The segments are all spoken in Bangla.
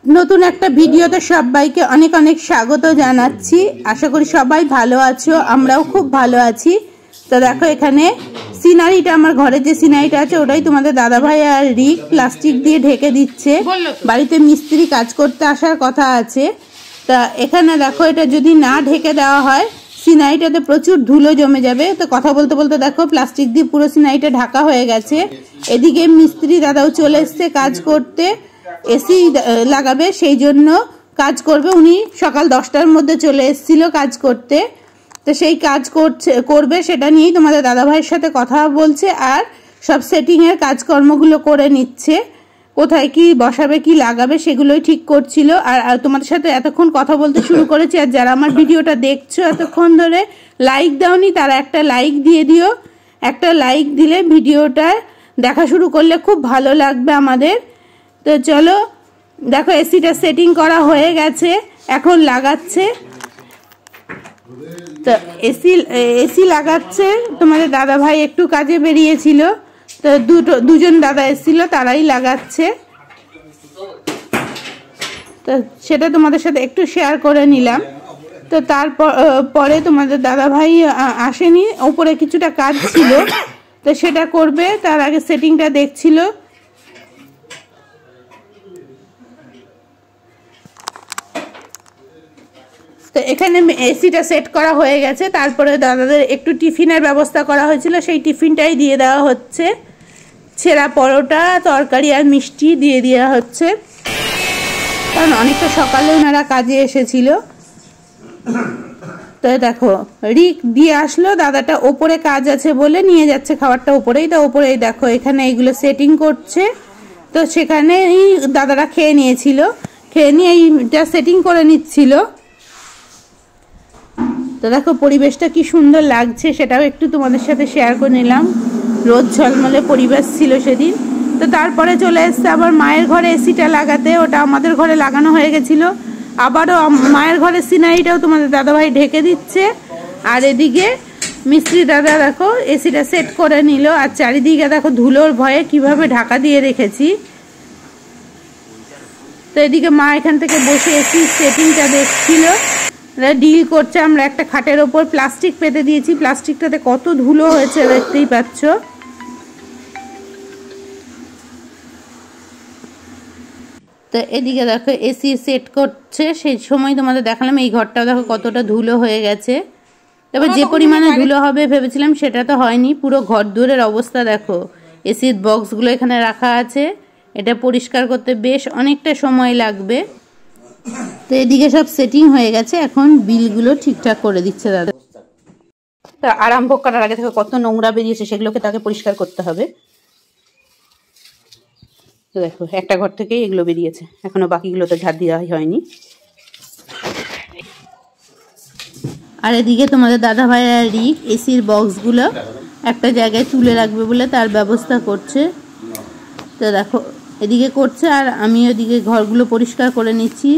নতুন একটা ভিডিওতে সবাইকে অনেক অনেক স্বাগত জানাচ্ছি। আশা করি সবাই ভালো আছো, আমরাও খুব ভালো আছি। তো দেখো এখানে সিনারিটা, আমার ঘরে যে সিনারিটা আছে ওটাই তোমাদের দাদাভাই আর রিক প্লাস্টিক দিয়ে ঢেকে দিচ্ছে। বাড়িতে মিস্ত্রি কাজ করতে আসার কথা আছে। তা এখানে দেখো এটা যদি না ঢেকে দেওয়া হয় সিনারিটাতে প্রচুর ধুলো জমে যাবে। তো কথা বলতে বলতে দেখো প্লাস্টিক দিয়ে পুরো সিনারিটা ঢাকা হয়ে গেছে। এদিকে মিস্ত্রি দাদাও চলে এসছে কাজ করতে, এসি লাগাবে, সেই জন্য কাজ করবে। উনি সকাল 10টার মধ্যে চলে এসেছিল কাজ করতে। তো সেই কাজ করবে সেটা নিয়েই তোমাদের দাদাভাইয়ের সাথে কথা বলছে আর সব সেটিংয়ের কাজকর্মগুলো করে নিচ্ছে। কোথায় কি বসাবে কি লাগাবে সেগুলোই ঠিক করছিল। আর তোমাদের সাথে এতক্ষণ কথা বলতে শুরু করেছি। আর যারা আমার ভিডিওটা দেখছো এতক্ষণ ধরে লাইক দাওনি তারা একটা লাইক দিয়ে দিও। একটা লাইক দিলে ভিডিওটা দেখা শুরু করলে খুব ভালো লাগবে আমাদের। তো চলো দেখো এসিটা সেটিং করা হয়ে গেছে, এখন লাগাচ্ছে। তো এসি লাগাচ্ছে। তোমাদের দাদা ভাই একটু কাজে বেরিয়েছিল, তো দুজন দাদা এসেছিল, তারাই লাগাচ্ছে। তো সেটা তোমাদের সাথে একটু শেয়ার করে নিলাম। তো তারপরে তোমাদের দাদা ভাই আসেনি, ওপরে কিছুটা কাজ ছিল তো সেটা করবে, তার আগে সেটিংটা দেখছিল। তো এখানে এসিটা সেট করা হয়ে গেছে। তারপরে দাদাদের একটু টিফিনের ব্যবস্থা করা হয়েছিল, সেই টিফিনটাই দিয়ে দেওয়া হচ্ছে। ছেঁড়া পরোটা, তরকারি আর মিষ্টি দিয়ে দেওয়া হচ্ছে, কারণ অনেকটা সকালে ওনারা কাজে এসেছিল। তো দেখো রিক দিয়ে আসলো, দাদাটা ওপরে কাজ আছে বলে নিয়ে যাচ্ছে খাবারটা ওপরেই। তো ওপরেই দেখো এখানে এইগুলো সেটিং করছে। তো সেখানেই দাদারা খেয়ে নিয়েছিল, খেয়ে নিয়ে এইটা সেটিং করে নিচ্ছিল। তো দেখো পরিবেশটা কি সুন্দর লাগছে সেটাও একটু তোমাদের সাথে শেয়ার করে নিলাম। রোদ ঝলমলে পরিবেশ ছিল সেদিন। তো তারপরে চলে এসছে আবার মায়ের ঘরে এসিটা লাগাতে। ওটা আমাদের ঘরে লাগানো হয়ে গেছিলো, আবারও মায়ের ঘরের সিনারিটাও তোমাদের দাদাভাই ঢেকে দিচ্ছে। আর এদিকে মিস্ত্রি দাদা দেখো এসিটা সেট করে নিল। আর চারিদিকে দেখো ধুলোর ভয়ে কিভাবে ঢাকা দিয়ে রেখেছি। তো এদিকে মা এখান থেকে বসে এসি সেটিংটা দেখছিল, ডিল করছে। আমরা একটা খাটের ওপর প্লাস্টিক পেতে দিয়েছি, প্লাস্টিকটাতে কত ধুলো হয়েছে দেখতেই পাচ্ছ। তো এদিকে দেখো এসি সেট করছে, সেই সময় তোমাদের দেখালাম এই ঘরটাও দেখো কতটা ধুলো হয়ে গেছে। তবে যে পরিমাণে ধুলো হবে ভেবেছিলাম সেটা তো হয়নি। পুরো ঘর দুয়ারের অবস্থা দেখো। এসির বক্সগুলো এখানে রাখা আছে, এটা পরিষ্কার করতে বেশ অনেকটা সময় লাগবে। তো এদিকে সব সেটিং হয়ে গেছে, এখন বিলগুলো ঠিকঠাক করে দিচ্ছে দাদা। তো আরম্ভ করার আগে থেকে কত নোংরা বেরিয়েছে সেগুলোকে তাকে পরিষ্কার করতে হবে। তো দেখো একটা ঘর থেকেই এগুলো বেরিয়েছে, এখনো বাকিগুলো তো ঝাড় দেওয়া হয়নি। আর এদিকে তোমাদের দাদা ভাই আর রিক এসির বক্সগুলো একটা জায়গায় তুলে রাখবে বলে তার ব্যবস্থা করছে। তো দেখো এদিকে করছে আর আমি ওদিকে ঘরগুলো পরিষ্কার করে নিচ্ছি।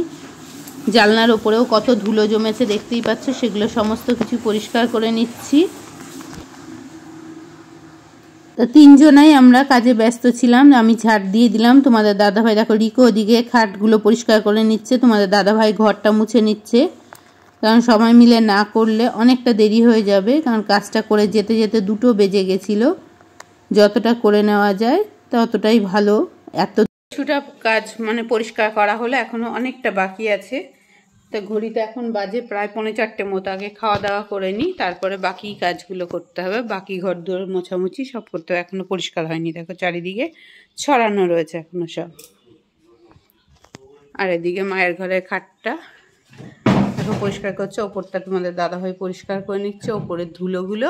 জানলার ওপরেও কত ধুলো জমেছে দেখতেই পাচ্ছ, সেগুলো সমস্ত কিছু পরিষ্কার করে নিচ্ছি। তো তিনজনাই আমরা কাজে ব্যস্ত ছিলাম, আমি ঝাড় দিয়ে দিলাম। তোমাদের দাদাভাই দেখো রিকো ওদিকে খাটগুলো পরিষ্কার করে নিচ্ছে, তোমাদের দাদাভাই ঘরটা মুছে নিচ্ছে। কারণ সময় মিলে না করলে অনেকটা দেরি হয়ে যাবে, কারণ কাজটা করে যেতে যেতে 2টো বেজে গেছিলো। যতটা করে নেওয়া যায় ততটাই ভালো। এত কিছুটা কাজ মানে পরিষ্কার করা হলো, এখনো অনেকটা বাকি আছে। তো ঘড়িতে এখন বাজে প্রায় 3:45 মতো। আগে খাওয়া দাওয়া করে নিই, তারপরে বাকি কাজগুলো করতে হবে। বাকি ঘর দুয়ার মোছামুছি সব করতে হবে, এখনো পরিষ্কার হয়নি। দেখো চারিদিকে ছড়ানো রয়েছে এখনো সব। আর এদিকে মায়ের ঘরের খাটটা দেখো পরিষ্কার করছে, ওপরটা তোমাদের দাদাভাই পরিষ্কার করে নিচ্ছে, ওপরের ধুলোগুলো।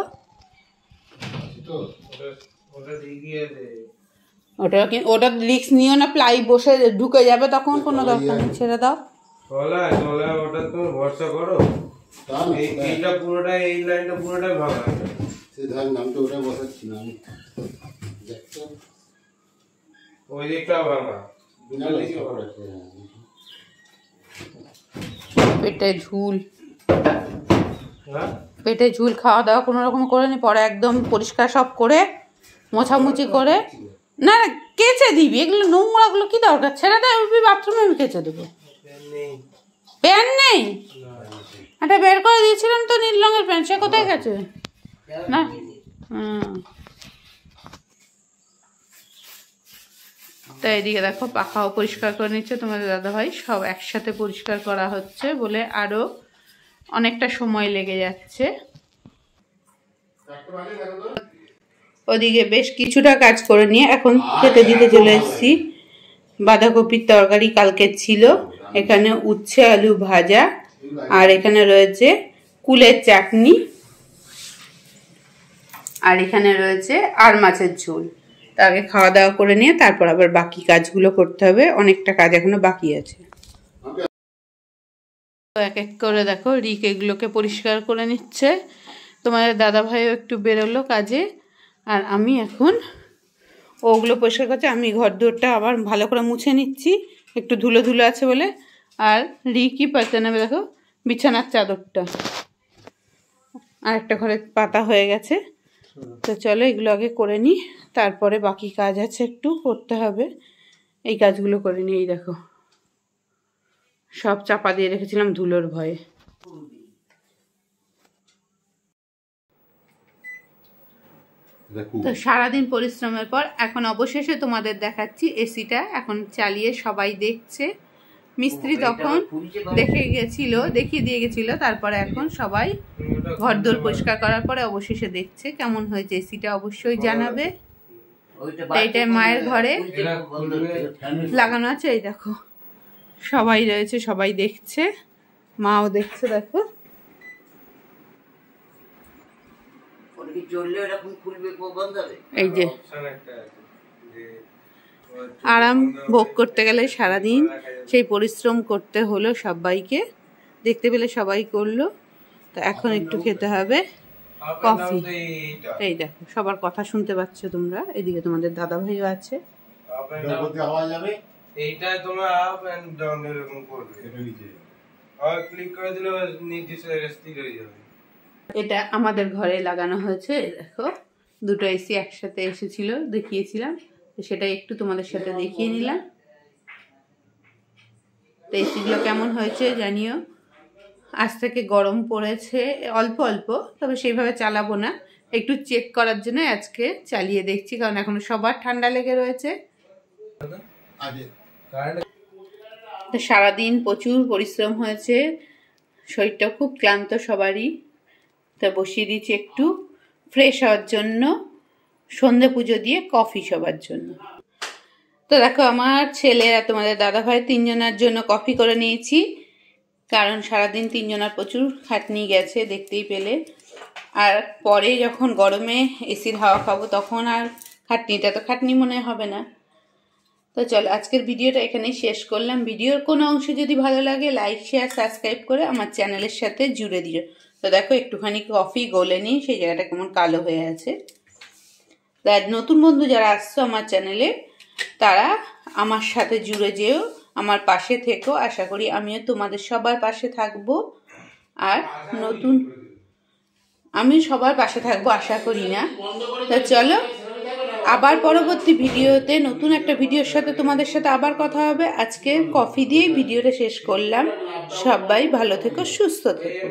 ওটা রিস্ক নিও না, প্লাই বসে ঢুকে যাবে তখন কোনো দরকার নেই, ছেড়ে দাও। ওটা তুমি ভরসা করো, এইটা পুরোটা এই লাইনটা পুরোটাই ভাঙা আছে। সেই ধান নামটা ওটা বসাচ্ছি না আমি, ওই দিকটা ভাঙা। পেটে ঝুল, পেটে ঝুল, খাওয়া দাওয়া কোনো রকম করে নি। পরে একদম পরিষ্কার সব করে মোছামুছি করে না কেচে দিবি, এগুলো নোংরাগুলো কি দরকার, ছেড়ে দেয় বাথরুমে, আমি কেচে দেবো। প্যান্ট নেই? এটা বের করে দিয়েছিলাম তো নীল রঙের প্যান্ট, সে কোথায় গেছে? না তো এদিকে দেখো পাখাও পরিষ্কার করে নিচ্ছে তোমাদের দাদাভাই, সব একসাথে পরিষ্কার করা হচ্ছে বলে আরো অনেকটা সময় লেগে যাচ্ছে। ওদিকে বেশ কিছুটা কাজ করে নিয়ে এখন খেতে দিতে চলে এসেছি। বাঁধাকপির তরকারি কালকে ছিল, এখানে উচ্ছে আলু ভাজা, আর এখানে রয়েছে কুলের চাটনি, আর এখানে রয়েছে আর মাছের ঝোল। আগে খাওয়া দাওয়া করে নিয়ে তারপর আবার বাকি কাজগুলো করতে হবে, অনেকটা কাজ এখনো বাকি আছে। এক এক করে দেখো রিক এগুলোকে পরিষ্কার করে নিচ্ছে, তোমাদের দাদা ভাইও একটু বেরোলো কাজে, আর আমি এখন ওগুলো পরিষ্কার করছি। আমি ঘর দুয়ারটা আবার ভালো করে মুছে নিচ্ছি, একটু ধুলো ধুলো আছে বলে। আর রিকই পাতা নেবে দেখো বিছানার চাদরটা, আর একটা ঘরে পাতা হয়ে গেছে। তো চলো এগুলো আগে করে নিই, তারপরে বাকি কাজ আছে একটু করতে হবে, এই কাজগুলো করে নিই। এই দেখো সব চাপা দিয়ে রেখেছিলাম ধুলোর ভয়ে। তো সারাদিন পরিশ্রমের পর এখন অবশেষে তোমাদের দেখাচ্ছি এসিটা এখন চালিয়ে সবাই দেখছে। মিস্ত্রি তখন দেখিয়ে দিয়ে গেছিল, তারপরে এখন সবাই ঘরদোর পরিষ্কার করার পরে অবশেষে দেখছে কেমন হয়েছে এসিটা, অবশ্যই জানাবে। এইটা মায়ের ঘরে লাগানো আছে, এই দেখো সবাই রয়েছে, সবাই দেখছে, মাও দেখছে। দেখো এই যে আরাম ভোগ করতে গেলে সারাদিন সেই পরিশ্রম করতে হলো সবাইকে, দেখতে পেলে সবাই করলো। তো এখন একটু খেতে হবে কফি। এই দেখো সবার কথা শুনতে পাচ্ছ তোমরা, এদিকে তোমাদের দাদা ভাইও আছে। এইটা তোমরা আপ এন্ড ডাউন এরকম করবে, এটা নিচে আর ক্লিক করে দিলে নিচে স্থির হয়ে যাবে। এটা আমাদের ঘরে লাগানো হয়েছে, দেখো দুটো এসি একসাথে এসেছিল, দেখিয়েছিলাম, তো সেটাই একটু তোমাদের সাথে দেখিয়ে নিলাম। তো এসিগুলো কেমন হয়েছে জানিও। আজ থেকে গরম পড়েছে অল্প অল্প, তবে সেইভাবে চালাবো না, একটু চেক করার জন্য আজকে চালিয়ে দেখছি, কারণ এখনো সবার ঠান্ডা লেগে রয়েছে। তো সারাদিন প্রচুর পরিশ্রম হয়েছে, শরীরটা খুব ক্লান্ত সবারই। তা বসিয়ে দিচ্ছি একটু ফ্রেশ হওয়ার জন্য সন্ধে পুজো দিয়ে কফি সবার জন্য। তো দেখো আমার ছেলে আর তোমাদের দাদা ভাই তিনজনের জন্য কফি করে নিয়েছি, কারণ সারাদিন তিনজনের প্রচুর খাটনি গেছে দেখতেই পেলে। আর পরে যখন গরমে এসির হাওয়া খাবো তখন আর খাটনিটা তো খাটনি মনে হবে না। তো চলো আজকের ভিডিওটা এখানেই শেষ করলাম। ভিডিওর কোনো অংশ যদি ভালো লাগে লাইক শেয়ার সাবস্ক্রাইব করে আমার চ্যানেলের সাথে জুড়ে দিও। তো দেখো একটুখানি কফি গলে নিই, সেই জায়গাটা কেমন কালো হয়ে আছে। তাই নতুন বন্ধু যারা আসছো আমার চ্যানেলে তারা আমার সাথে জুড়ে যেও, আমার পাশে থেকো, আশা করি আমিও তোমাদের সবার পাশে থাকবো। আর আমি সবার পাশে থাকবো আশা করি না। তো চলো আবার পরবর্তী ভিডিওতে নতুন একটা ভিডিওর সাথে তোমাদের সাথে আবার কথা হবে। আজকে কফি দিয়ে ভিডিওটা শেষ করলাম। সবাই ভালো থেকো, সুস্থ থেকো।